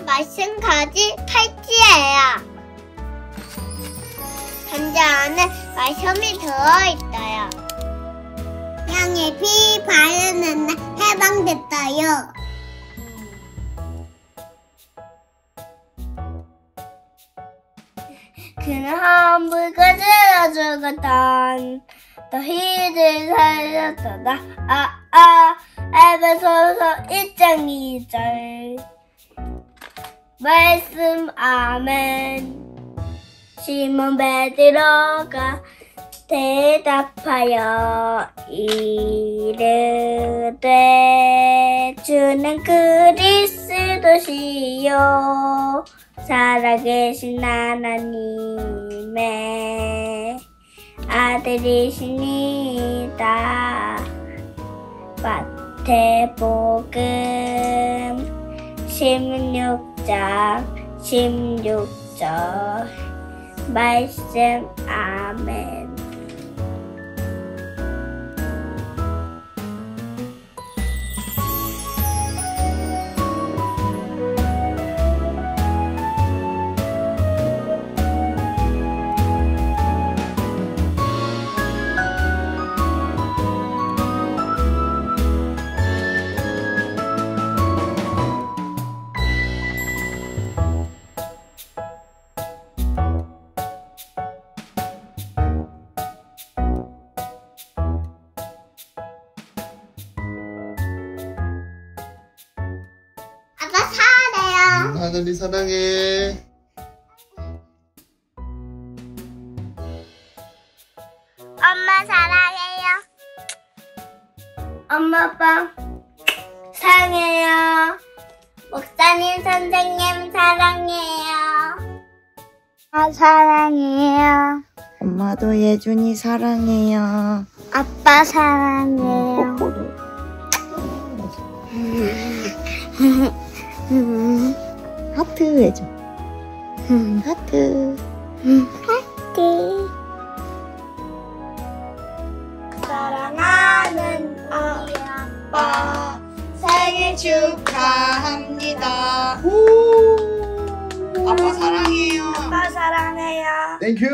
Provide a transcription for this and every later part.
말씀까지 팔찌예요. 단자 안에 말씀이 들어있어요. 양의 피 바르는 날 해방됐어요. 그는 물건을 죽었던 너희를 살렸다. 에베소서 1장 2절 말씀 아멘. 시몬 베드로가 대답하여 이르되 주는 그리스도시요 살아계신 하나님의 아들이시니다. 마태복음 16장 16절 말씀 아멘. 아빠 사랑해요. 하늘이 사랑해. 엄마 사랑해요. 엄마 아빠 사랑해요. 목사님 선생님 사랑해요. 사랑해요. 엄마도 예준이 사랑해요. 아빠 사랑해요. 하트 해줘. 하트. 하트. 사랑하는 우리 아빠 생일 축하합니다. 아빠 사랑해요. 아빠 사랑해요. 땡큐.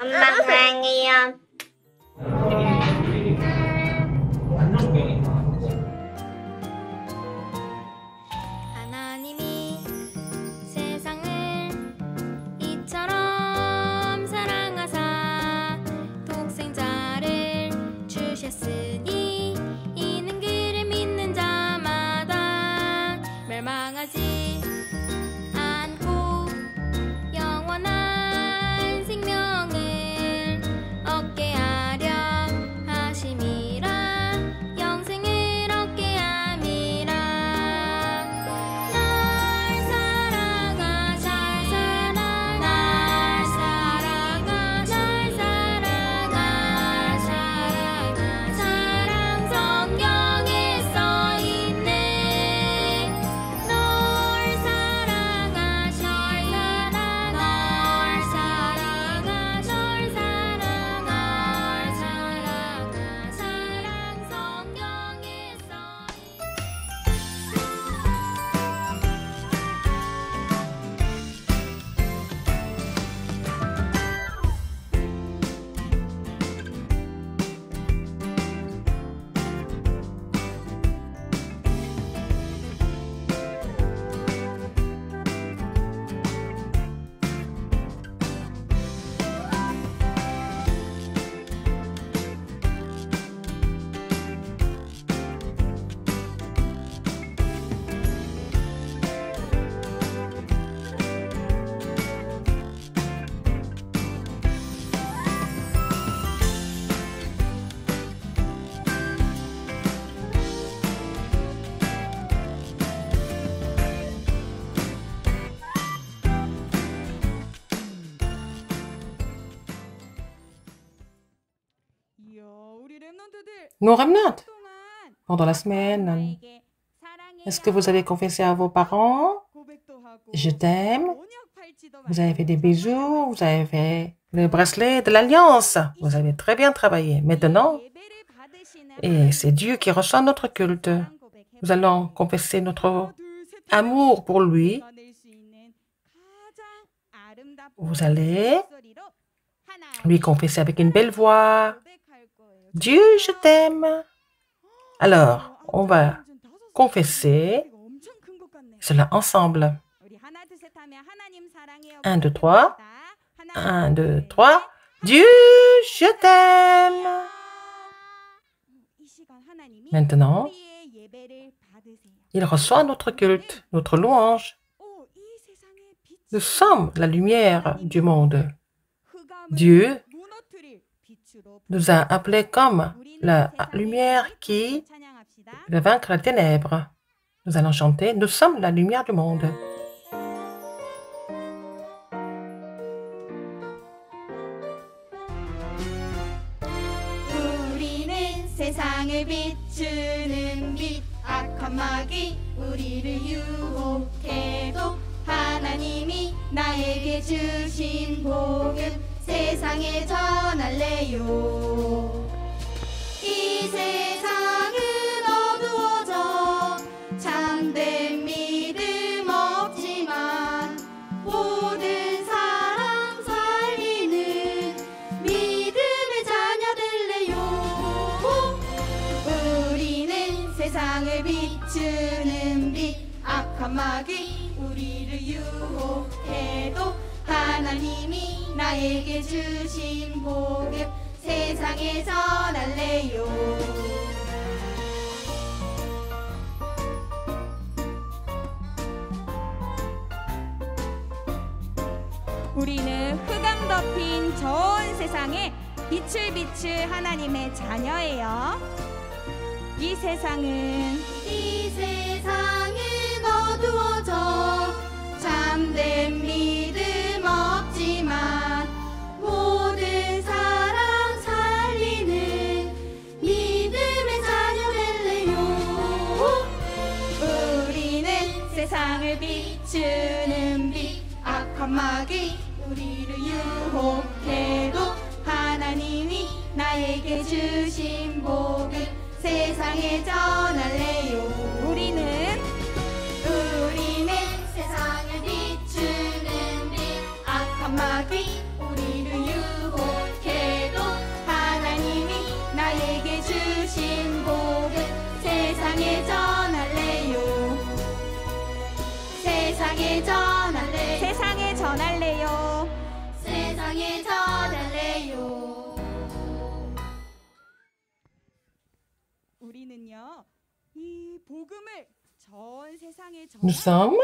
엄마 사랑해요. 하나님이 세상을 이처럼 사랑하사 독생자를 주셨으니 이는 그를 믿는 자마다 멸망하지 않고 영원한 생명을 얻게 하려 하심이라. 영생을 얻게 함이라. 날 사랑하 날 사랑하 날 사랑하 날 사랑하 날 사랑하 사랑 성경에 써있네. 널 사랑하 널 사랑하 널 사랑하 널 사랑하 널 사랑하 사랑 성경에 Nos remnants, pendant la semaine, est-ce que vous avez confessé à vos parents? Je t'aime. Vous avez fait des bisous, vous avez fait le bracelet de l'alliance. Vous avez très bien travaillé. Maintenant, et c'est Dieu qui reçoit notre culte. Nous allons confesser notre amour pour lui. Vous allez lui confesser avec une belle voix. Dieu, je t'aime. Alors, on va confesser cela ensemble. 1, 2, 3. 1, 2, 3. Dieu, je t'aime. Maintenant, il reçoit notre culte, notre louange. Nous sommes la lumière du monde. Dieu nous a appelés comme la lumière qui va vaincre les ténèbres. Nous allons chanter, nous sommes la lumière du monde. 우리는 세상을 비추는 빛 악한 마귀 우리를 유혹해도 하나님이 나에게 주신 복음 세상에 전할래요. 이 세상은 어두워져 참된 믿음 없지만 모든 사람 살리는 믿음의 자녀 될래요. 우리는 세상을 비추는 빛 악한 마귀 우리를 유혹해도 하나님이 나에게 주신 복음 세상에 전할래요. 우리는 흑암 덮인 전 세상에 빛을 비출 하나님의 자녀예요. 이 세상은 어두워져 참된 믿음 없지만 모든 사람 살리는 믿음의 자녀 될래요. 우리는 세상을 비추는 빛 악한 마귀 우리를 유혹해도 하나님이 나에게 주신 복음 세상에 전할래요. 우리는 세상을 비추는 빛 악한 마귀 우리를 유혹해도 하나님이 나에게 주신 복음 세상에 전할래요. 세상에 전할래요. 세상에 전할래요. 세상에 전할래요. 우리는요 이 복음을 전 세상에 Nous sommes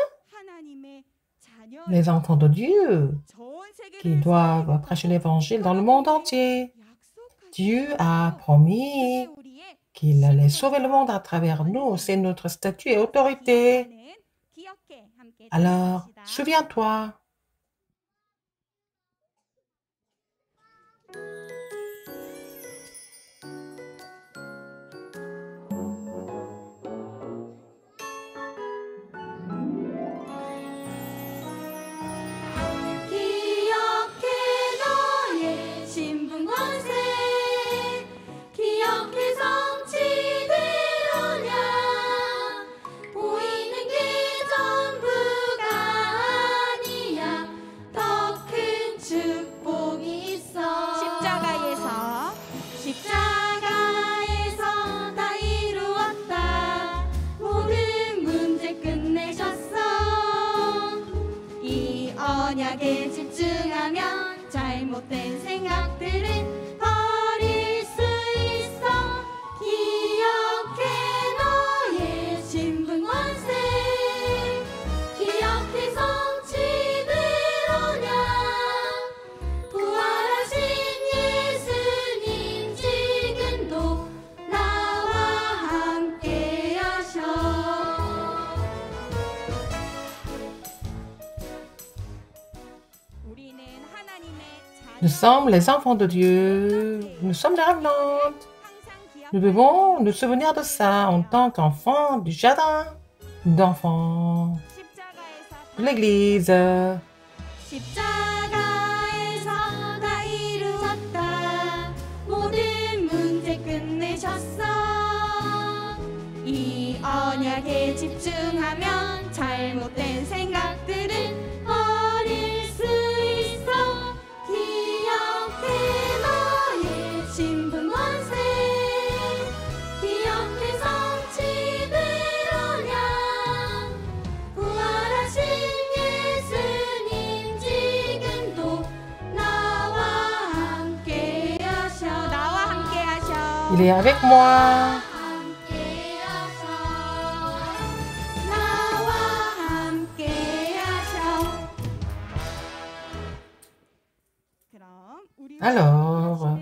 les enfants de Dieu qui doivent prêcher l'évangile dans le monde entier. Dieu a promis qu'il allait sauver le monde à travers nous. C'est notre statut et autorité. Alors, souviens-toi. 언약에 집중하면 잘못된 생각들은 버릴 수 있어. 기억해 너의 신분 권세 기억해 성취될 언약 부활하신 예수님 지금도 나와 함께 하셔. Nous sommes les enfants de Dieu. Nous sommes les revenantes. Nous devons nous souvenir de ça en tant qu'enfants du jardin d'enfants de l'Église. 십자가에서 다 이루었다. 모든 문제 끝내셨어. 이 언약 집중하면 잘못된 생각들은 버릴 수 있어. 기억해 너의 신분권세. 기억해 성취대로냐. 부활하신 예수님 지금도 나와 함께 하셔. 나와 함께 하셔. Il est avec moi. 함께 하셔. 나와 함께 하셔. 그럼 우리 Alors,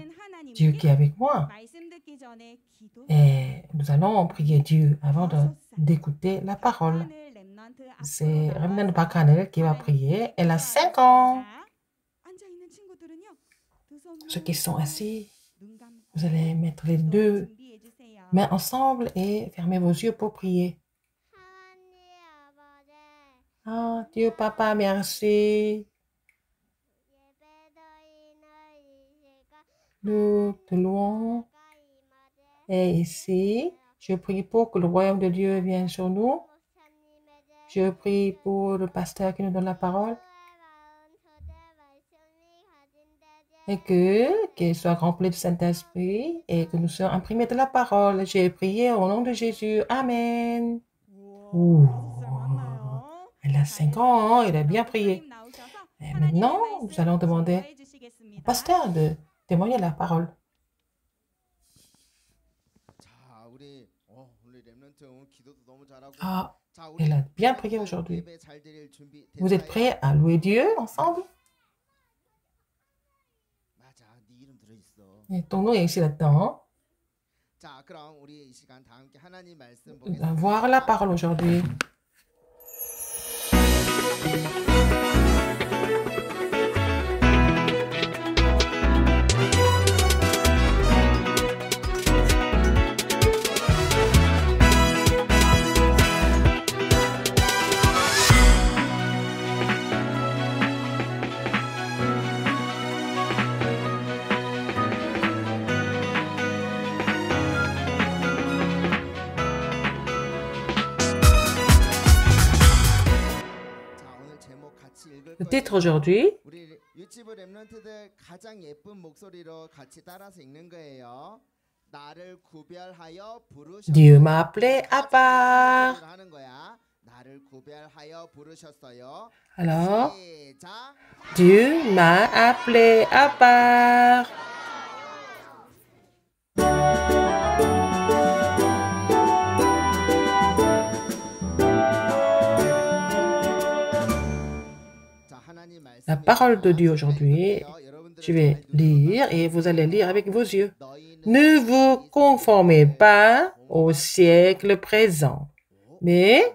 Dieu qui est avec moi. 말씀 듣기 전에 기도. Et nous allons prier Dieu avant d'écouter la parole. C'est Remnan Bakanel qui va prier. Elle a 5 ans. Ceux qui sont assis, vous allez mettre les deux mains ensemble et fermer vos yeux pour prier. Ah, Dieu Papa, merci. Nous te louons. Et ici, je prie pour que le royaume de Dieu vienne sur nous. Je prie pour le pasteur qui nous donne la parole. Et qu'il soit rempli du Saint-Esprit et que nous soyons imprimés de la parole. J'ai prié au nom de Jésus. Amen. Ouh. Elle a 5 ans, elle a bien prié. Et maintenant, nous allons demander au pasteur de témoigner la parole. Ah, elle a bien prié aujourd'hui. Vous êtes prêts à louer Dieu ensemble? Et ton nom est ici là-dedans. On va voir la parole aujourd'hui. Le titre aujourd'hui, Dieu m'a appelé à part. Alors, Dieu m'a appelé à part. La parole de Dieu aujourd'hui, je vais lire et vous allez lire avec vos yeux. Ne vous conformez pas au siècle présent. Mais,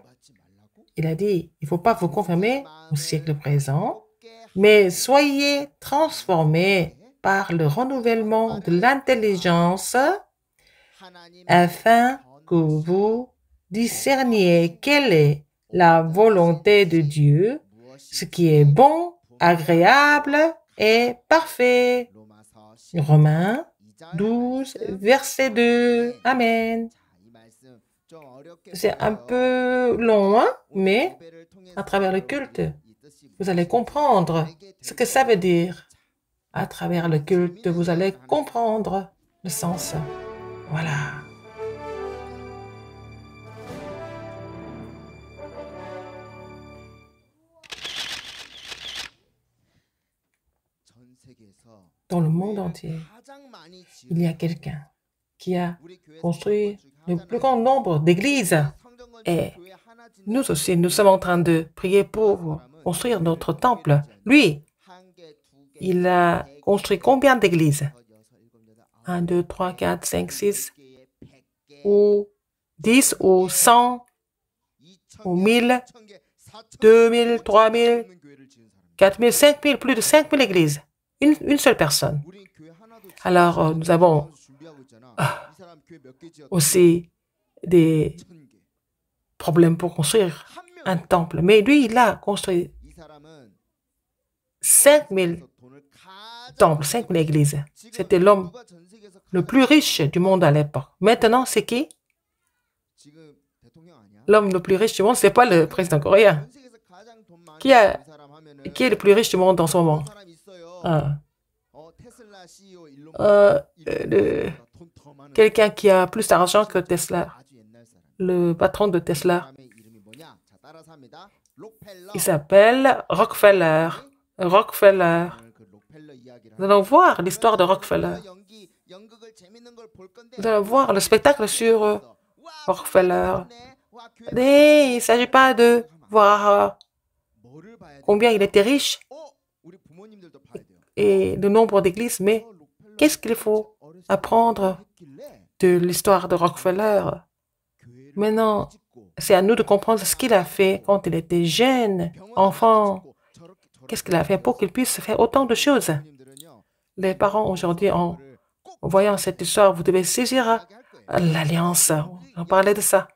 il a dit, il ne faut pas vous conformer au siècle présent, mais soyez transformés par le renouvellement de l'intelligence afin que vous discerniez quelle est la volonté de Dieu, ce qui est bon, agréable et parfait. Romains 12, verset 2. Amen. C'est un peu long, hein? Mais à travers le culte, vous allez comprendre ce que ça veut dire. À travers le culte, vous allez comprendre le sens. Voilà. Dans le monde entier, il y a quelqu'un qui a construit le plus grand nombre d'églises. Et nous aussi, nous sommes en train de prier pour construire notre temple. Lui, il a construit combien d'églises? 1, 2, 3, 4, 5, 6, ou 10, ou 100, ou 1000, 2000, 3000, 4000, 5000, plus de 5000 églises. Une seule personne. Alors, nous avons aussi des problèmes pour construire un temple. Mais lui, il a construit 5000 temples, 5000 églises. C'était l'homme le plus riche du monde à l'époque. Maintenant, c'est qui? l'homme le plus riche du monde, c'est pas le président coréen. Qui est le plus riche du monde en ce moment? Ah. Quelqu'un qui a plus d'argent que Tesla. Le patron de Tesla. Il s'appelle Rockefeller. Rockefeller. Nous allons voir l'histoire de Rockefeller. Nous allons voir le spectacle sur Rockefeller. Et il ne s'agit pas de voir combien il était riche et le nombre d'églises, mais qu'est-ce qu'il faut apprendre de l'histoire de Rockefeller? Maintenant, c'est à nous de comprendre ce qu'il a fait quand il était jeune, enfant. Qu'est-ce qu'il a fait pour qu'il puisse faire autant de choses? Les parents aujourd'hui, en voyant cette histoire, vous devez saisir l'alliance. On parlait de ça.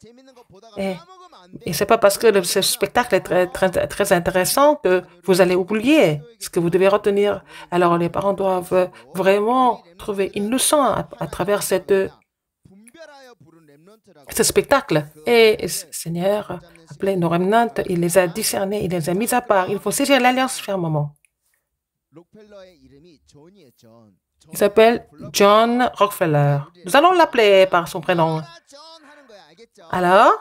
Et c'est pas parce que ce spectacle est très intéressant que vous allez oublier ce que vous devez retenir. Alors les parents doivent vraiment trouver une leçon à travers ce spectacle. Et Seigneur, appelé nos remnants, il les a discernés, il les a mis à part. Il faut saisir l'alliance fermement. Il s'appelle John Rockefeller. Nous allons l'appeler par son prénom. Alors,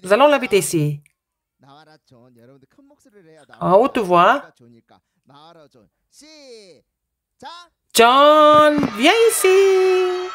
nous allons l'inviter ici. En haute voix. John, viens ici.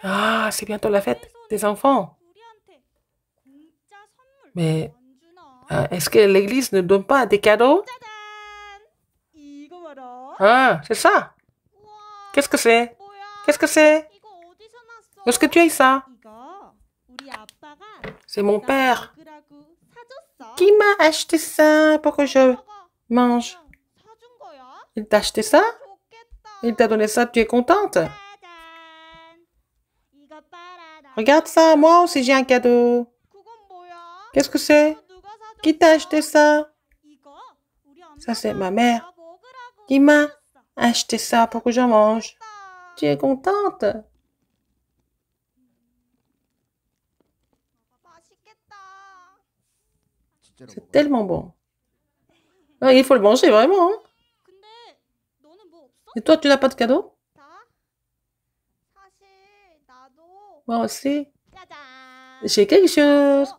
Ah, c'est bientôt la fête des enfants. Mais est-ce que l'Église ne donne pas des cadeaux? Ah, c'est ça. Qu'est-ce que c'est? Qu'est-ce que c'est? Est-ce que tu as ça? C'est mon père. Qui m'a acheté ça pour que je mange? Il t'a acheté ça? Il t'a donné ça, tu es contente? Regarde ça, moi aussi j'ai un cadeau. Qu'est-ce que c'est? Qui t'a acheté ça? Ça, c'est ma mère. Qui m'a acheté ça pour que je mange? Tu es contente? C'est tellement bon. Ah, il faut le manger, vraiment. Hein? Et toi, tu n'as pas de cadeau? Moi aussi. J'ai quelque chose.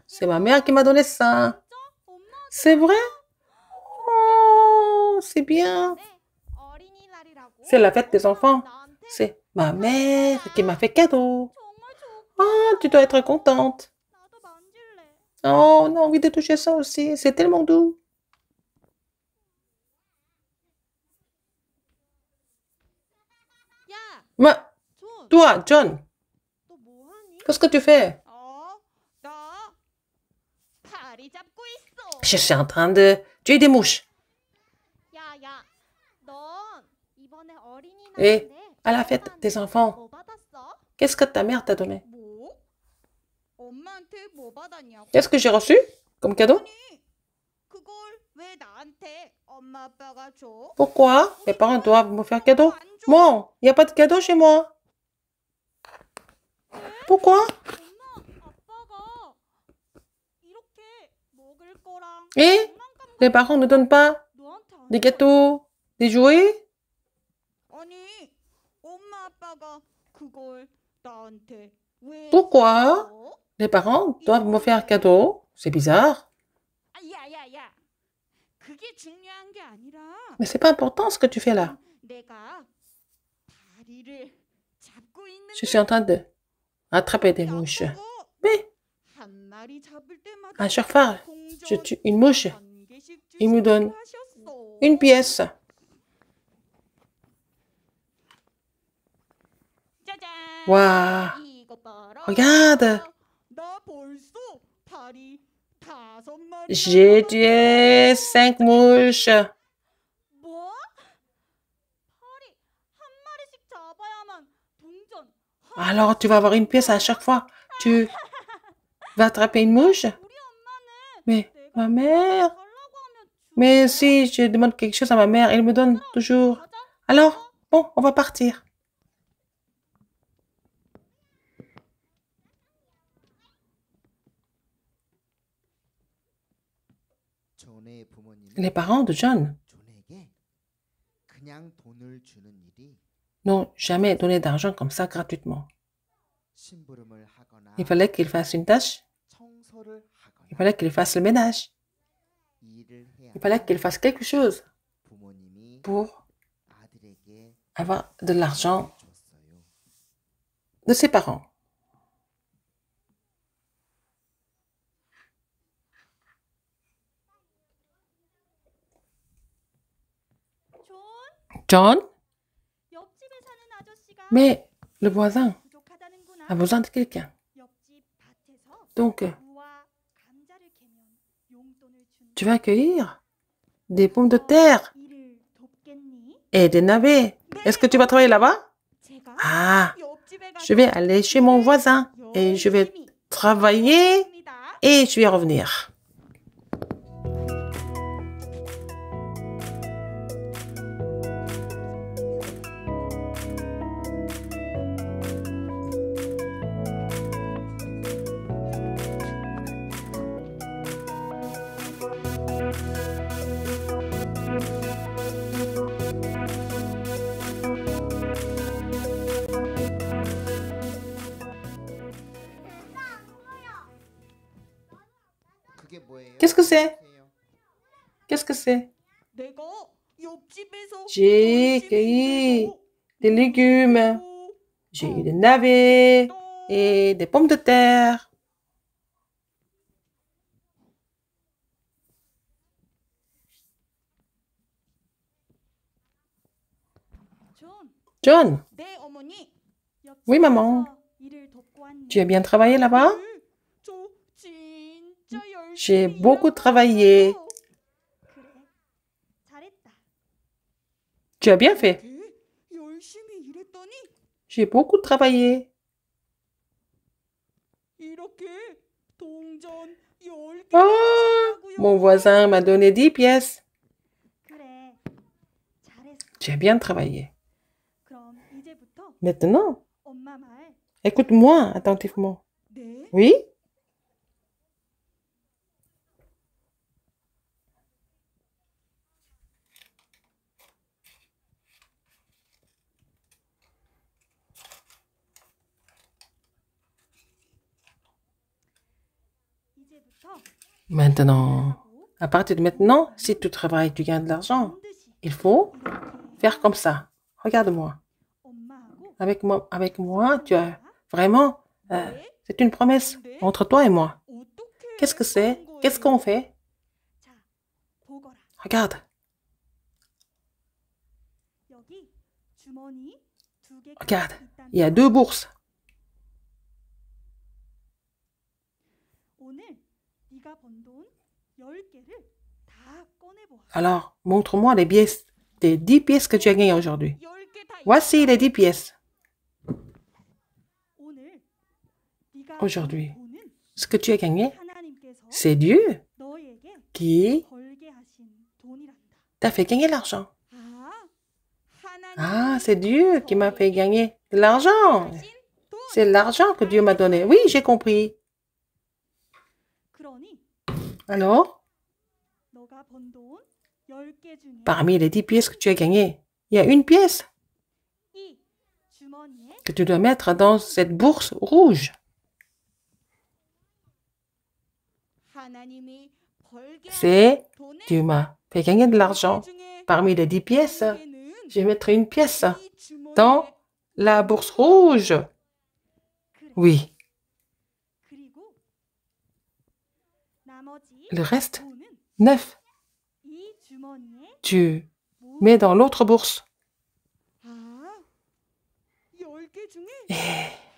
C'est ma mère qui m'a donné ça. C'est vrai? Oh, c'est bien. C'est la fête des enfants. C'est ma mère qui m'a fait cadeau. Oh, tu dois être contente. Oh, on a envie de toucher ça aussi. C'est tellement doux. Mais, toi, John, qu'est-ce que tu fais? Je suis en train de tuer des mouches. Et à la fête des enfants, qu'est-ce que ta mère t'a donné? Qu'est-ce que j'ai reçu comme cadeau? Pourquoi mes parents doivent me faire cadeau? Moi, il n'y a pas de cadeau chez moi. Pourquoi? Et les parents ne donnent pas des gâteaux, des jouets? Pourquoi les parents doivent me faire cadeau? C'est bizarre. Mais c'est pas important ce que tu fais là. Je suis en train de attraper des mouches. Mais à chaque fois, je tue une mouche. Il me donne une pièce. Waouh! Regarde! J'ai tué 5 mouches. Alors, tu vas avoir une pièce à chaque fois. Tu vas attraper une mouche? Mais ma mère... Mais si je demande quelque chose à ma mère, elle me donne toujours. Alors, bon, on va partir. Les parents de John n'ont jamais donné d'argent comme ça gratuitement. Il fallait qu'il fasse une tâche. Il fallait qu'il fasse le ménage. Il fallait qu'il fasse quelque chose pour avoir de l'argent de ses parents. John, mais le voisin a besoin de quelqu'un. Donc, tu vas cueillir des pommes de terre et des navets. Est-ce que tu vas travailler là-bas? Ah, je vais aller chez mon voisin et je vais travailler et je vais revenir. Qu'est-ce que c'est? Qu'est-ce que c'est? J'ai cueilli des légumes. J'ai eu des navets et des pommes de terre. John, oui maman, tu as bien travaillé là-bas? J'ai beaucoup travaillé. Tu as bien fait. J'ai beaucoup travaillé. Oh, mon voisin m'a donné 10 pièces. Tu as bien travaillé. Maintenant, écoute-moi attentivement. Oui? Maintenant, à partir de maintenant, si tu travailles, tu gagnes de l'argent. Il faut faire comme ça. Regarde-moi. Avec moi, tu as vraiment... c'est une promesse entre toi et moi. Qu'est-ce que c'est? Qu'est-ce qu'on fait? Regarde. Regarde, il y a 2 bourses. Alors, montre-moi les pièces, les 10 pièces que tu as gagnées aujourd'hui. Voici les 10 pièces. Aujourd'hui, ce que tu as gagné, c'est Dieu qui t'a fait gagner l'argent. Ah, c'est Dieu qui m'a fait gagner de l'argent. C'est l'argent que Dieu m'a donné. Oui, j'ai compris. Alors, parmi les 10 pièces que tu as gagnées, il y a une pièce que tu dois mettre dans cette bourse rouge. C'est, Dieu m'a fait gagner de l'argent. Parmi les 10 pièces, je vais mettre une pièce dans la bourse rouge. Oui. 그리고 나머지 Le reste, 돈은 9, 이 주머니에 tu mets dans l'autre bourse. 아, 10개 중에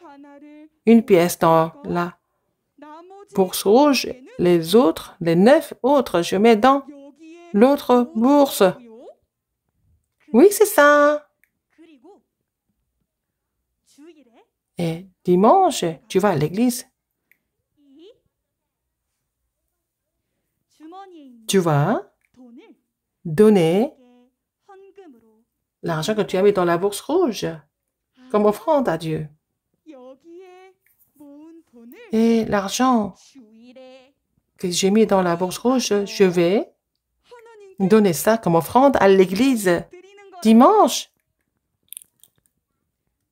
하나를 Une pièce dans 어디다가 la 나머지 bourse rouge, 9개는 les autres, les 9 autres, je mets dans 여기에 l'autre bourse. 넣어놓고요. Oui, c'est ça. 그리고 주일에 Et dimanche, tu vas à l'église. 이 주머니에 있는 Tu vas 돈을 donner 이게 헌금으로 l'argent que tu as mis dans la bourse rouge comme offrande à Dieu. 여기에 모은 돈을 Et l'argent 주일에 que j'ai mis dans la bourse rouge, je vais 하나님께 donner ça comme offrande à l'église 드리는 거예요. dimanche.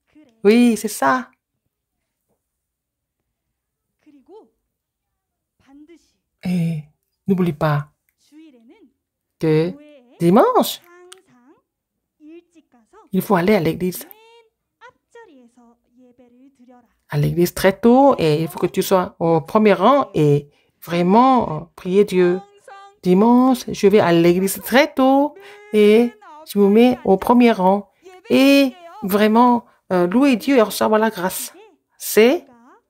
그래. Oui, c'est ça. 그리고 반드시 Et n'oublie pas 주일에는 que 교회에 dimanche, 항상 일찍 가서 il faut aller à l'église. 맨 앞자리에서 예배를 드려라. À l'église très tôt et il faut que tu sois au premier rang et vraiment prier Dieu. 항상 Dimanche, je vais à l'église très tôt et 맨 je me mets au 앞자리에 premier rang et 예배드릴게요. vraiment louer Dieu et recevoir la grâce. 이게 C'est 네가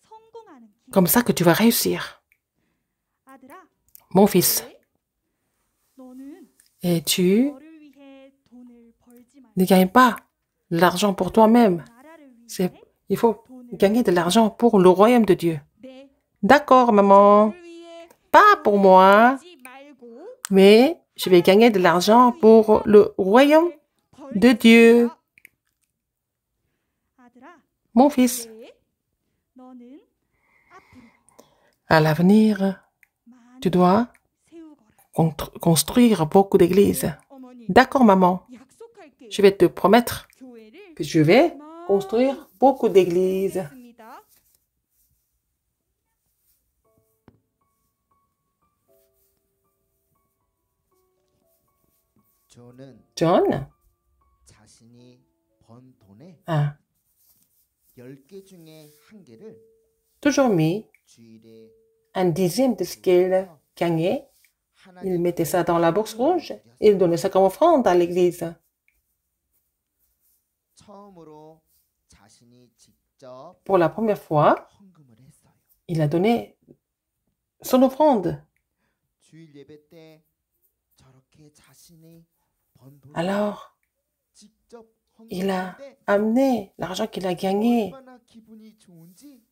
성공하는 길. comme ça que tu vas réussir, 아들아, mon fils. 너는 Et tu 너를 위해 돈을 벌지 말고 ne gagnes pas l'argent pour toi-même. 나라를 C'est, 위해 il faut 돈을 gagner de l'argent pour le royaume de Dieu. 내 D'accord, maman. 너를 위해 Pas pour moi, 벌지 말고 mais je vais gagner de l'argent pour le royaume de Dieu. 아들아, Mon fils, 네, 너는 앞으로 à l'avenir, 많이 tu dois 세우거라. construire beaucoup d'églises. 어머니, D'accord, maman. 약속할게요. Je vais te promettre 교회를 que je vais 많이 construire beaucoup d'églises. 세우겠습니다. 저는 John 자신이 번 돈의 a 10개 중에 한 개를 toujours mis 주일에 un dixième de ce qu'il gagnait. Il mettait ça dans la bourse rouge et il donnait ça comme offrande à l'église. 처음으로 자신이 직접 Pour la première fois, 헌금을 했어요. il a donné son offrande. 주일 예배 때 저렇게 자신이 번 돈을 Alors, 직접 il a 헌금했는데 amené l'argent qu'il a gagné 얼마나 기분이 좋은지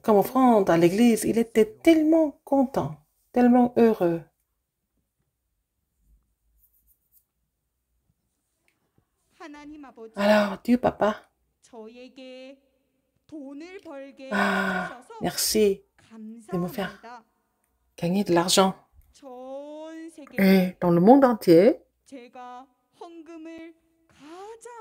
comme offrande à l'église. Il était tellement content, tellement heureux. 하나님 아버지, Alors, Dieu, papa, 저에게 돈을 벌게 ah, 해주셔서 merci de me faire 감사합니다. gagner de l'argent. 전 세계 Et dans le monde entier, 제가 헌금을 가장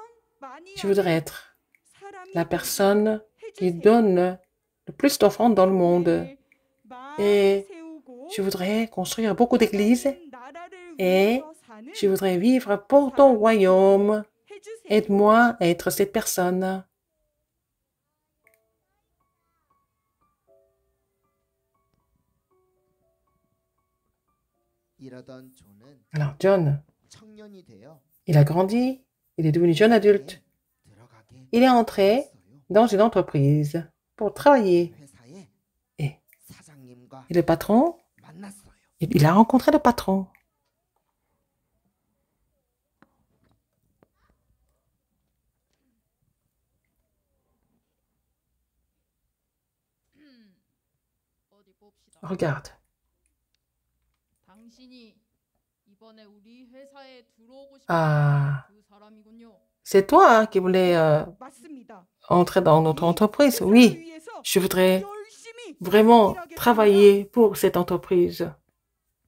많이 je voudrais 하는 être 사람이 la personne qui 해주세요. donne le plus d'offrandes dans le monde. 교회를 많이 Et 세우고 je voudrais construire beaucoup d'églises 하나님 나라를 et 위해서 사는 je voudrais vivre pour ton royaume. 해주세요. Aide-moi à être cette personne. 이러던 존은 Alors, John, 청년이 되어 il a grandi, il est devenu jeune adulte. 들어가게 Il est entré 됐어요. dans une entreprise pour travailler. 회사에 Et 사장님과 le patron, 만났어요. il a rencontré le patron. 어디 봅시다. Regarde. 당신이 이번에 우리 회사에 들어오고 싶은 Ah, 그 사람이군요. c'est toi hein, qui voulais 맞습니다. entrer dans notre entreprise. 회사를 Oui, 위해서 je voudrais 열심히 vraiment 일하겠습니다. travailler pour cette entreprise.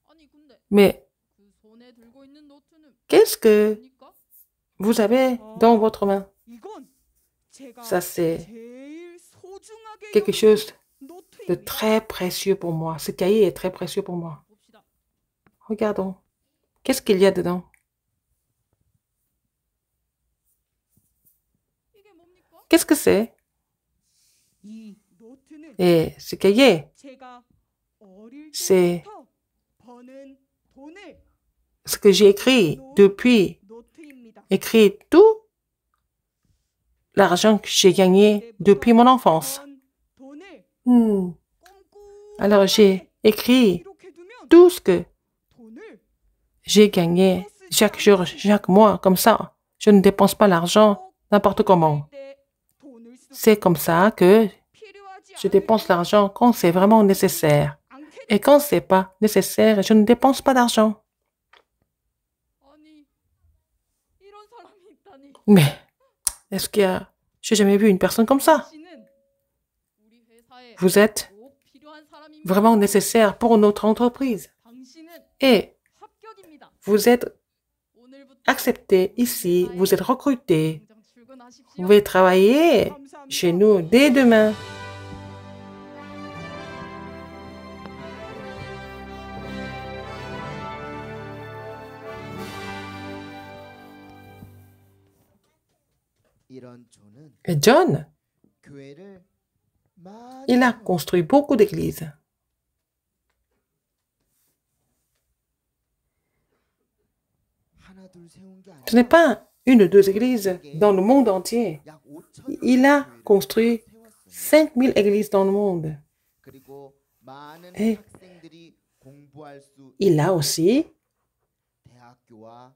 아니 근데 Mais 그 손에 들고 있는 노트는 qu'est-ce que 뭡니까? vous avez dans votre main? 이건 제가 Ça, c'est 제일 소중하게 quelque 여기는 chose de 노트입니다. très précieux pour moi. Ce cahier est très précieux pour moi. 봅시다. Regardons. Qu'est-ce qu'il y a dedans? 이게 뭡니까? Qu'est-ce que c'est? Et ce cahier, c'est ce que j'ai écrit depuis, écrit tout l'argent que j'ai gagné depuis mon enfance. Alors j'ai écrit tout ce que j'ai gagné chaque jour, chaque mois, comme ça. Je ne dépense pas l'argent n'importe comment. C'est comme ça que je dépense l'argent quand c'est vraiment nécessaire. Et quand c'est pas nécessaire, je ne dépense pas d'argent. 아니, 이런 사람이 있다니. Mais est-ce qu'il y a... J'ai jamais vu une personne comme ça. 당신은 우리 회사에 Vous êtes 꼭 필요한 사람입니다. vraiment nécessaire pour notre entreprise. 당신은 Et 합격입니다. vous êtes 오늘부터 accepté ici, vous êtes recruté. 당장 Vous 출근하십시오. pouvez travailler chez nous dès demain. 이런 존은 Et John, 교회를 많이 il a 세워 construit beaucoup d'églises. 하나 둘 세운 게 Ce n'est 아니라 pas une ou deux églises dans le monde entier. 약 5,000 Il a 교회를 construit 세웠어요. 5000 églises dans le monde. 그리고 많은 Et 학생들이 공부할 수 il a aussi 대학교와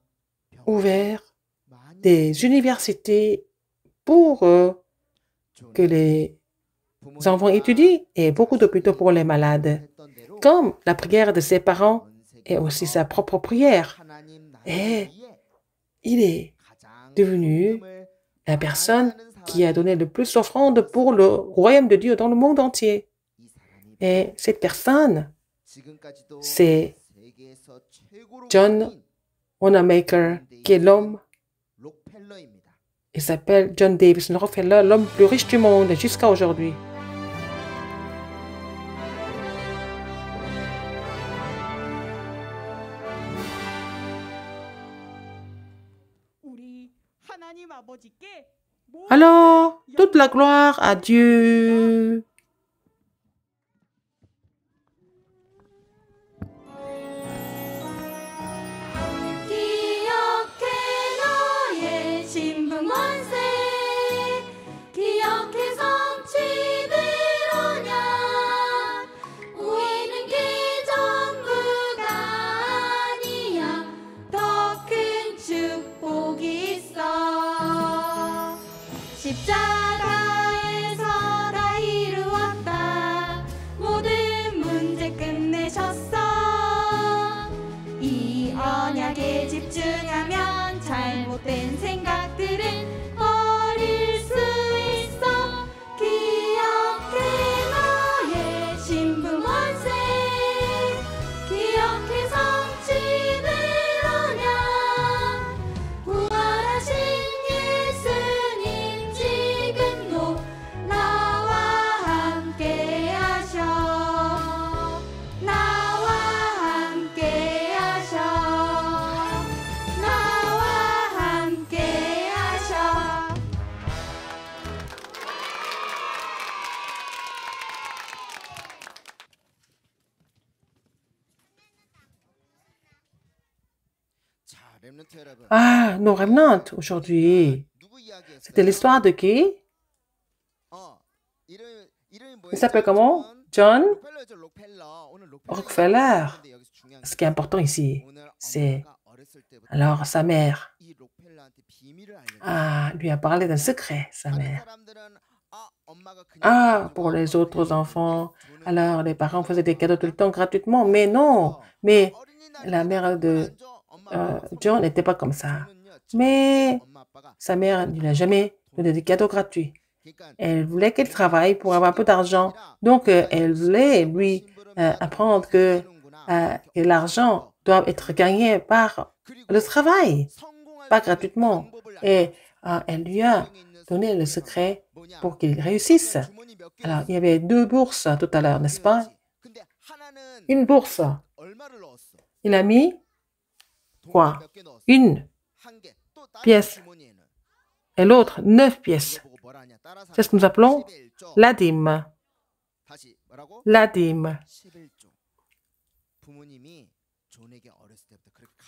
병원 ouvert 많이 des universités pour que les enfants étudient et beaucoup d'hôpitaux pour les malades. 했던 대로 Comme la prière de ses parents 전 est aussi 세계에서 sa propre prière. 하나님 나라를 Et 위해 il est 가장 devenu 헌금을 la personne 많이 qui a 하는 donné le plus d'offrandes pour le royaume de Dieu dans le monde entier. 이 사람이 Et cette personne, 지금까지도 c'est 세계에서 최고로 John 많은 Wanamaker, qui est l'homme, 록펠러입니다. il s'appelle John Davis Rockefeller, l'homme le plus riche du monde jusqu'à aujourd'hui. Alors, toute la gloire à Dieu. 기억해 너의 신분권세 기억해 성취대로냐 우리는 게 전부가 아니야 더 큰 축복이 있어 십자가에서 다 이루었다 모든 문제 끝내셨어 이 언약에 집중하면 잘못된 생각들은 버릴 수 있어 기억해 너의 신분권세 기억해 성취대로냐 부활하신 예수님 지금도 나와 함께 하셔 나와 함께 하셔 나와 함께 하셔 자, 렘넌트 여러분. Ah, nos remnants aujourd'hui. 누구 이야기했어요? C'était l'histoire de qui? 이름이 Il s'appelle comment? John Rockefeller. Ce qui est important ici, c'est alors sa mère lui a parlé d'un secret, sa mère. Ah, pour les autres enfants, alors les parents faisaient des cadeaux tout le temps gratuitement, mais non, mais la mère de John n'était pas comme ça. Mais sa mère ne lui a jamais donné de cadeaux gratuits. Elle voulait qu'il travaille pour avoir un peu d'argent. Donc, elle voulait lui apprendre que l'argent doit être gagné par le travail, pas gratuitement. Et elle lui a donné le secret pour qu'il réussisse. Alors, il y avait 2 bourses tout à l'heure, n'est-ce pas? Une bourse. Il a mis quoi? Une pièce. Et l'autre, 9 pièces. C'est ce que nous appelons la dîme. la dîme.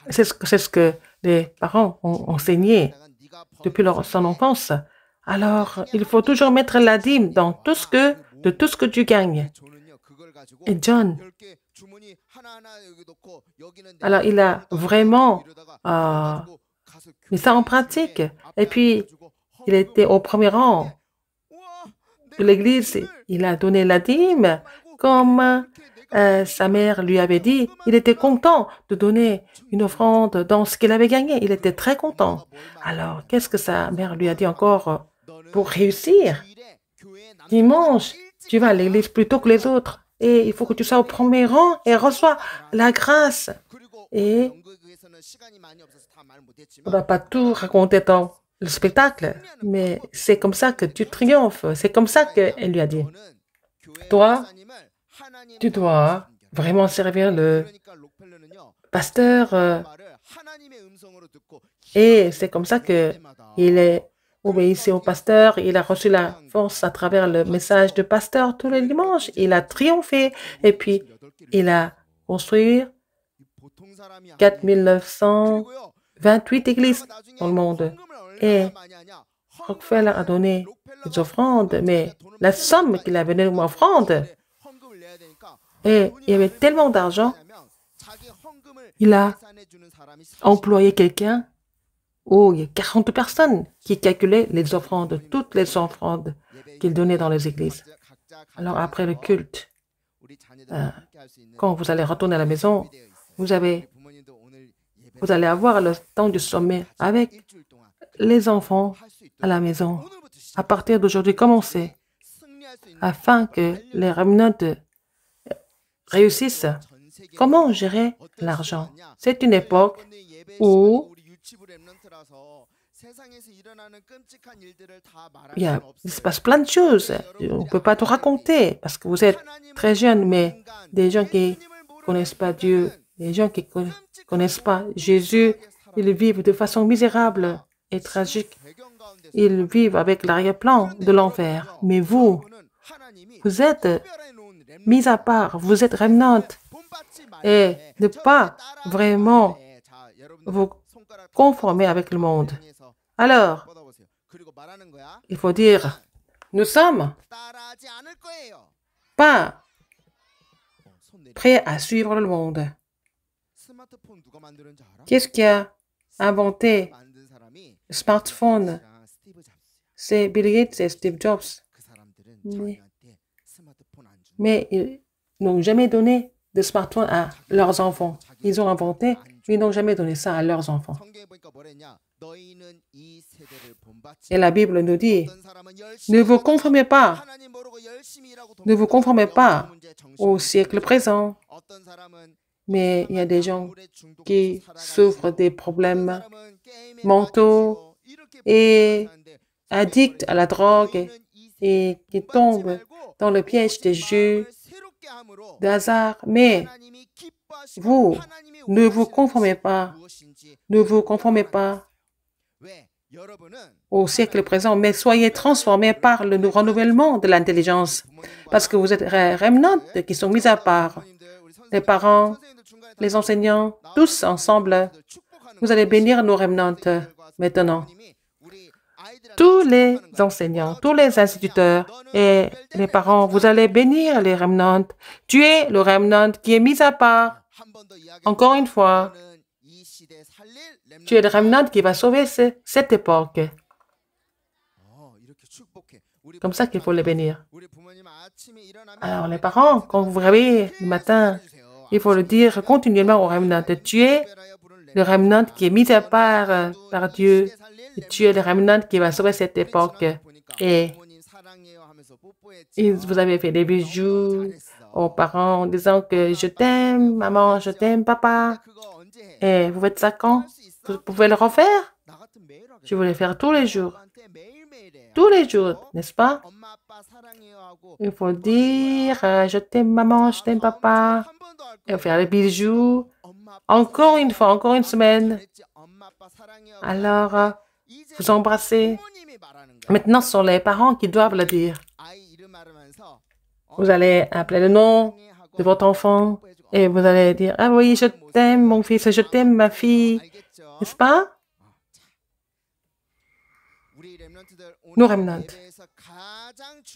C'est ce que les parents ont enseigné depuis son enfance. Alors, il faut toujours mettre la dîme dans de tout ce que tu gagnes. Et John, alors il a vraiment mis ça en pratique. Et puis, il était au premier rang de l'église. Il a donné la dîme comme sa mère lui avait dit. Il était content de donner une offrande dans ce qu'il avait gagné. Il était très content. Alors, qu'est-ce que sa mère lui a dit encore pour réussir? Dimanche, tu vas à l'église plus tôt que les autres. Et il faut que tu sois au premier rang et reçois la grâce. Et on ne va pas tout raconter dans le spectacle, mais c'est comme ça que tu triomphes. C'est comme ça qu'elle lui a dit. Toi, tu dois vraiment servir le pasteur. Et c'est comme ça qu'il est obéissait au pasteur. Il a reçu la force à travers le message du pasteur tous les dimanches. Il a triomphé. Et puis, il a construit 4928 églises dans le monde. Et Rockefeller a donné des offrandes, mais la somme qu'il a donnée comme offrande, et il y avait tellement d'argent, il a employé quelqu'un où il y a 40 personnes qui calculaient les offrandes, toutes les offrandes qu'il donnait dans les églises. Alors après le culte, quand vous allez retourner à la maison, vous allez avoir le temps du sommet avec les enfants à la maison. À partir d'aujourd'hui, commencez afin que les remnants réussissent. Comment gérer l'argent? C'est une époque où il se passe plein de choses. On ne peut pas tout raconter parce que vous êtes très jeune, mais des gens qui ne connaissent pas Dieu, des gens qui ne connaissent pas Jésus, ils vivent de façon misérable et tragique. Ils vivent avec l'arrière-plan de l'enfer. Mais vous êtes mis à part, vous êtes remnant. Et ne pas vraiment vous conformer avec le monde. Alors, il faut dire, nous sommes pas prêts à suivre le monde. Qu'est-ce qui a inventé le smartphone? C'est Bill Gates et Steve Jobs. Mais ils n'ont jamais donné de smartphone à leurs enfants. Ils ont inventé, mais ils n'ont jamais donné ça à leurs enfants. Et la Bible nous dit, ne vous conformez pas au siècle présent. Mais il y a des gens qui souffrent des problèmes mentaux et addicts à la drogue et qui tombent dans le piège des jeux de hasard. Mais vous, ne vous conformez pas au siècle présent, mais soyez transformés par le renouvellement de l'intelligence, parce que vous êtes remnants qui sont mis à part. Les parents, les enseignants, tous ensemble, vous allez bénir nos remnants maintenant. Tous les enseignants, tous les instituteurs et les parents, vous allez bénir les remnants. Tu es le remnant qui est mis à part. Encore une fois, tu es le remnant qui va sauver cette époque. Comme ça qu'il faut les bénir. Alors les parents, quand vous vous réveillez le matin, il faut le dire continuellement au remnant. Tu es le remnant qui est mis à part par Dieu. Tu es le remnant qui va sauver cette époque. Et vous avez fait des bisous aux parents en disant que je t'aime, maman, je t'aime, papa. Et vous faites ça quand? Vous pouvez le refaire? Je veux le faire tous les jours. Tous les jours, n'est-ce pas? Il faut dire je t'aime, maman, je t'aime, papa. Et faire les bisous. Encore une fois, encore une semaine. Alors, vous embrassez. Maintenant, ce sont les parents qui doivent le dire. Vous allez appeler le nom de votre enfant et vous allez dire, ah oui, je t'aime mon fils, je t'aime ma fille, n'est-ce pas? Nous, remnants,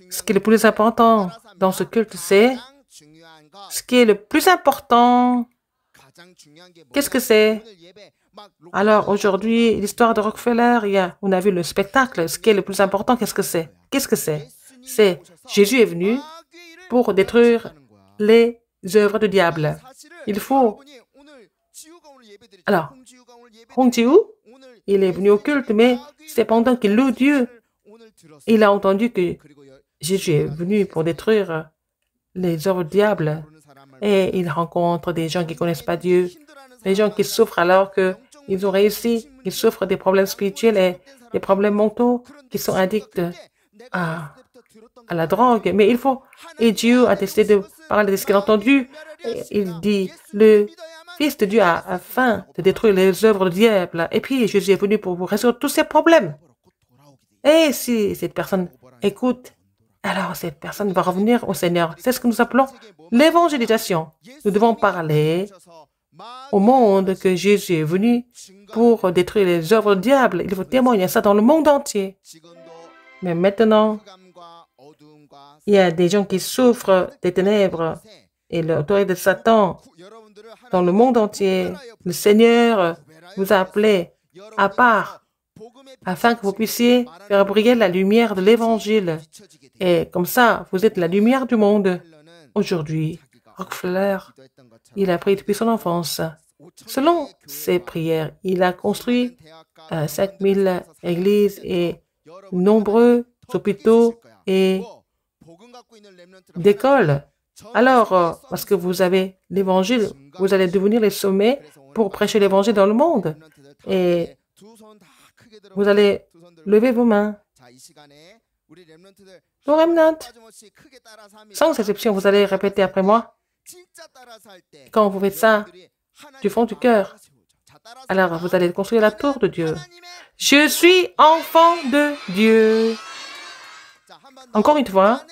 ce qui est le plus important dans ce culte, c'est ce qui est le plus important. Qu'est-ce que c'est? Alors, aujourd'hui, l'histoire de Rockefeller, on a vu le spectacle. Ce qui est le plus important, qu'est-ce que c'est? Qu'est-ce que c'est? C'est Jésus est venu pour détruire les œuvres du diable. Il faut... Alors, Hong Ji-woo, il est venu au culte, mais c'est pendant qu'il loue Dieu. Il a entendu que Jésus est venu pour détruire les œuvres du diable. Et il rencontre des gens qui ne connaissent pas Dieu, des gens qui souffrent alors qu'ils ont réussi, ils souffrent des problèmes spirituels et des problèmes mentaux, qui sont addicts à la drogue. Mais il faut... Et Dieu a décidé de parler de ce qu'il a entendu. Et il dit, le Fils de Dieu a faim de détruire les œuvres du diable. Et puis Jésus est venu pour vous résoudre tous ces problèmes. Et si cette personne écoute, alors cette personne va revenir au Seigneur. C'est ce que nous appelons l'évangélisation. Nous devons parler au monde que Jésus est venu pour détruire les œuvres du diable. Il faut témoigner ça dans le monde entier. Mais maintenant, il y a des gens qui souffrent des ténèbres et l'autorité de Satan dans le monde entier. Le Seigneur vous a appelé à part afin que vous puissiez faire briller la lumière de l'Évangile. Et comme ça, vous êtes la lumière du monde. Aujourd'hui, Rockefeller, il a prié depuis son enfance. Selon ses prières, il a construit 5000 églises et nombreux hôpitaux et d'écoles. Alors, parce que vous avez l'Évangile, vous allez devenir les sommets pour prêcher l'Évangile dans le monde. Et vous allez lever vos mains. Nos remnants, sans exception, vous allez répéter après moi. Quand vous faites ça du fond du cœur, alors vous allez construire la tour de Dieu. Je suis enfant de Dieu. Encore une fois,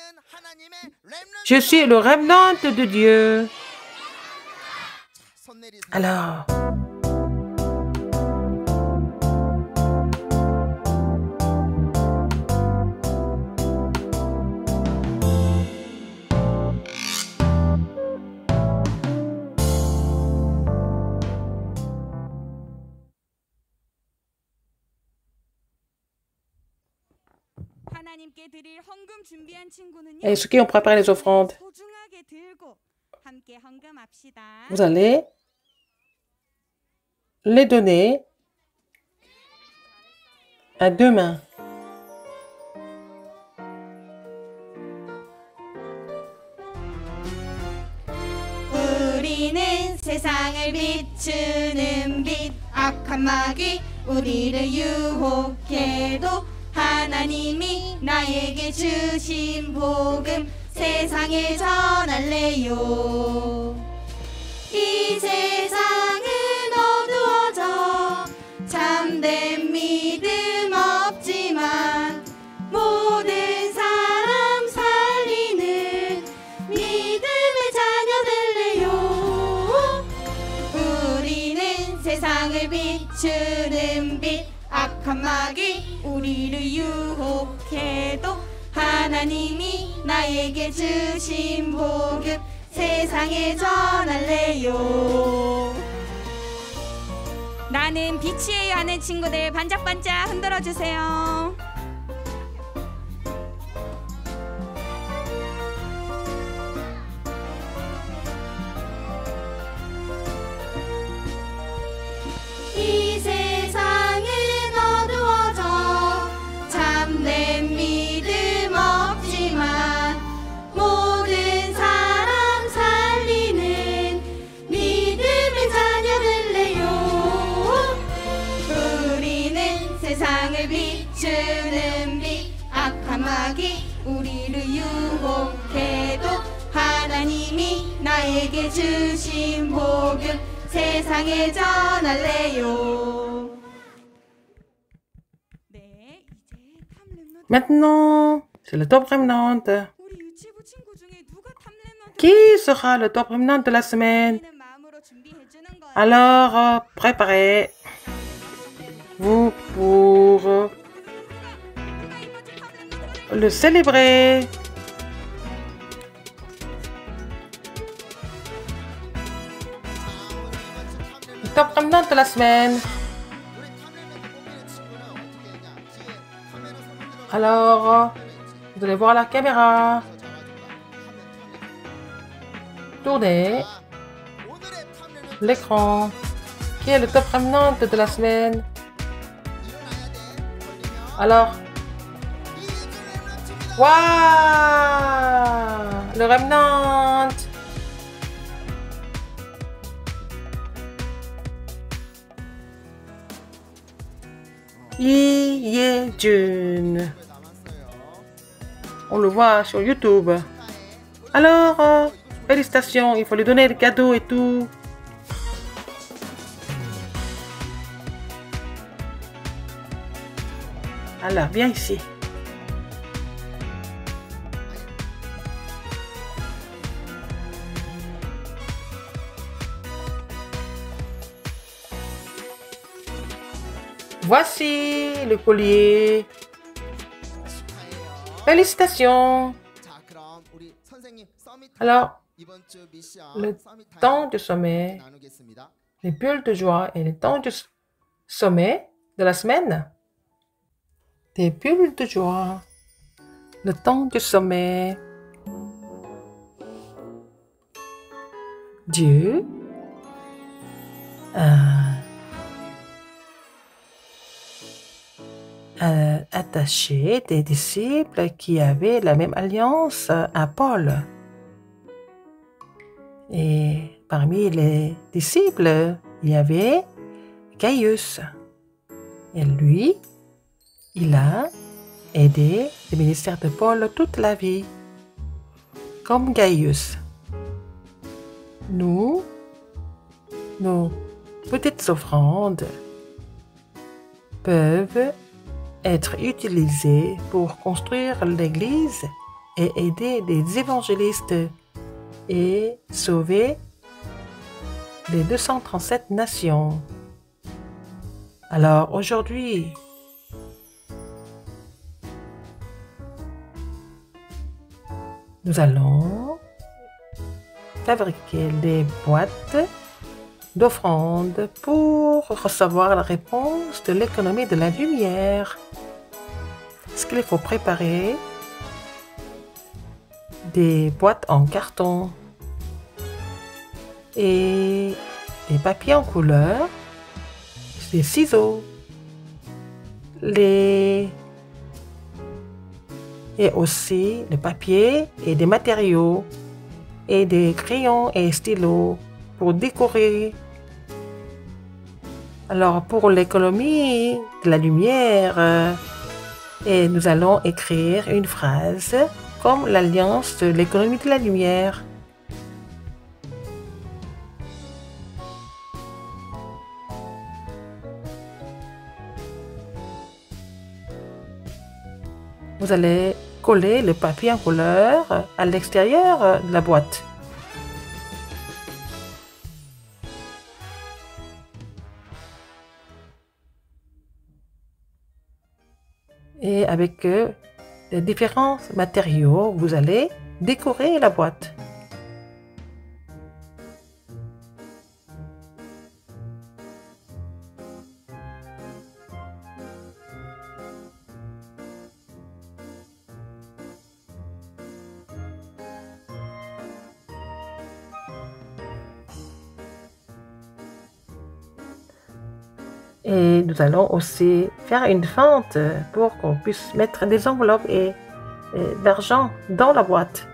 je suis le remnant de Dieu. Alors, et ceux qui ont préparé les offrandes, vous allez les donner à deux mains. 우리는 세상을 비추는 빛 악한 마귀 우리를 유혹해도 하나님이 나에게 주신 복음 세상에 전할래요. 이 세상은 어두워져 참된 믿음 없지만 모든 사람 살리는 믿음의 자녀 될래요. 우리는 세상을 비추는 빛 악한 마귀 우리를 유혹해도 하나님이 나에게 주신 복음 세상에 전할래요. 나는 빛이에요 하는 친구들 반짝반짝 흔들어 주세요. 이 세상은 어두워져 참된 믿음 없지만 모든 사람 살리는 믿음의 자녀 될래요. 우리는 세상을 비추는 빛 악한 마귀 우리를 유혹해도 하나님이 나에게 주신 복음 세상에 전할래요. Maintenant, c'est le top remnant. Qui sera le top remnant de la semaine? Alors, préparez-vous pour le célébrer. Le top remnant de la semaine. Alors, vous allez voir la caméra. Tournez l'écran. Qui est le top remnant de la semaine? Alors, waouh! Le remnant! Lee Ye-jun. On le voit sur YouTube. Alors, félicitations, il faut lui donner des cadeaux et tout. Alors, viens ici. Voici le collier. Félicitations. Alors, le temps du sommet, les bulles de joie et le temps du sommet de la semaine. Des bulles de joie, le temps du sommet. Dieu a attaché des disciples qui avaient la même alliance à Paul. Et parmi les disciples, il y avait Gaius. Et lui, il a aidé le ministère de Paul toute la vie, comme Gaius. Nous, nos petites offrandes peuvent être utilisées pour construire l'Église et aider les évangélistes et sauver les 237 nations. Alors aujourd'hui, nous allons fabriquer des boîtes d'offrandes pour recevoir la réponse de l'économie de la lumière. Ce qu'il faut préparer, des boîtes en carton et des papiers en couleur, des ciseaux, et aussi le papier et des matériaux et des crayons et stylos pour décorer. Alors pour l'économie de la lumière, et nous allons écrire une phrase comme l'alliance de l'économie de la lumière. Vous allez coller le papier en couleur à l'extérieur de la boîte. Et avec les différents matériaux, vous allez décorer la boîte. Et nous allons aussi faire une fente pour qu'on puisse mettre des enveloppes et d'argent dans la boîte.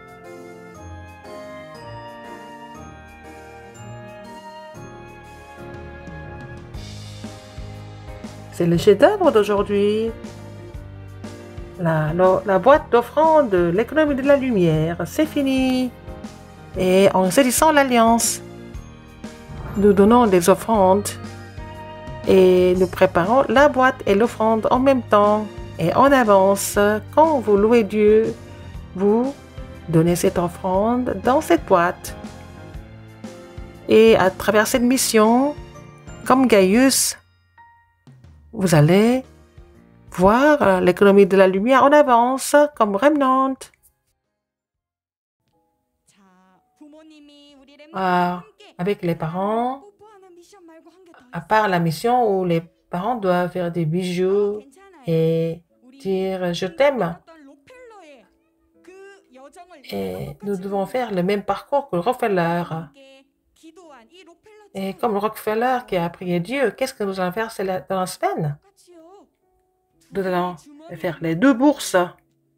C'est le chef-d'œuvre d'aujourd'hui. La boîte d'offrande de l'économie de la lumière, c'est fini. Et en saisissant l'alliance, nous donnons des offrandes. Et nous préparons la boîte et l'offrande en même temps et en avance. Quand vous louez Dieu, vous donner cette offrande dans cette boîte. Et à travers cette mission, comme Gaius, vous allez voir l'économie de la lumière en avance comme Remnant. 자, 부모님이 우리 Ah, 렘넌트와 함께 avec les parents, 뽀뽀하는 미션 말고 한 개 더 à part la mission où les parents doivent faire des bijoux 괜찮아요. et 우리 dire je t'aime. 어떤 록펠러의 그 여정을 Et nous devons faire le même parcours que le Rockefeller. 함께 기도한 이 Et 록펠러처럼 comme le Rockefeller qui a prié Dieu, qu'est-ce que nous allons faire dans la semaine? 똑같이요. Nous allons faire les 2 bourses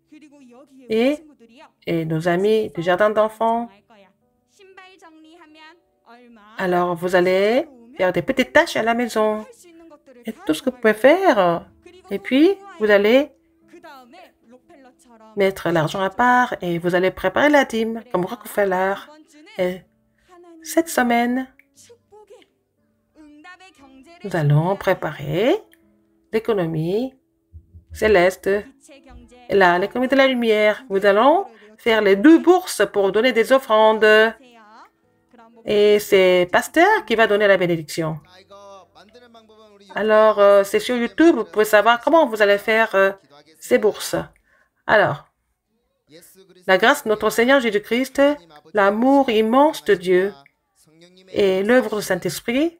그리고 여기에 Et- 우리 친구들이요. et nos amis du jardin d'enfants. 정할 거야. 신발 정리하면 얼마? Alors vous allez faire des petites tâches à la maison. 할 수 있는 것들을 Et 다 tout ce que vous 정할 pouvez 거야. faire. 그리고 Et puis, vous allez 그다음에 록펠러처럼 mettre l'argent à part et vous allez préparer la dîme comme Rockefeller. 이번 주는 Et 하나님의 cette semaine, 축복의 응답의 경제를 nous allons 준비하는 préparer l'économie céleste, 빛의 경제, l'économie de la lumière. Nous allons faire les 2 bourses pour donner des offrandes. 하세요. 그럼 뭐 Et c'est Pasteur qui va donner la bénédiction. 자, 이거 만드는 방법은 우리 Alors, c'est sur YouTube, vous pouvez savoir comment vous allez faire ces bourses. Alors, 예수 그리스도 la grâce de notre Seigneur Jésus-Christ, l'amour immense de Dieu et l'œuvre du Saint-Esprit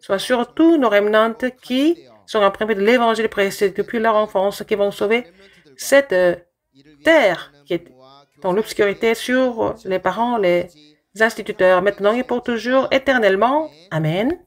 soient sur tous nos remnantes qui sont imprimés de l'évangile précieux depuis leur enfance, qui vont sauver cette terre qui est dans l'obscurité sur les parents, les instituteurs, maintenant et pour toujours, éternellement. Amen.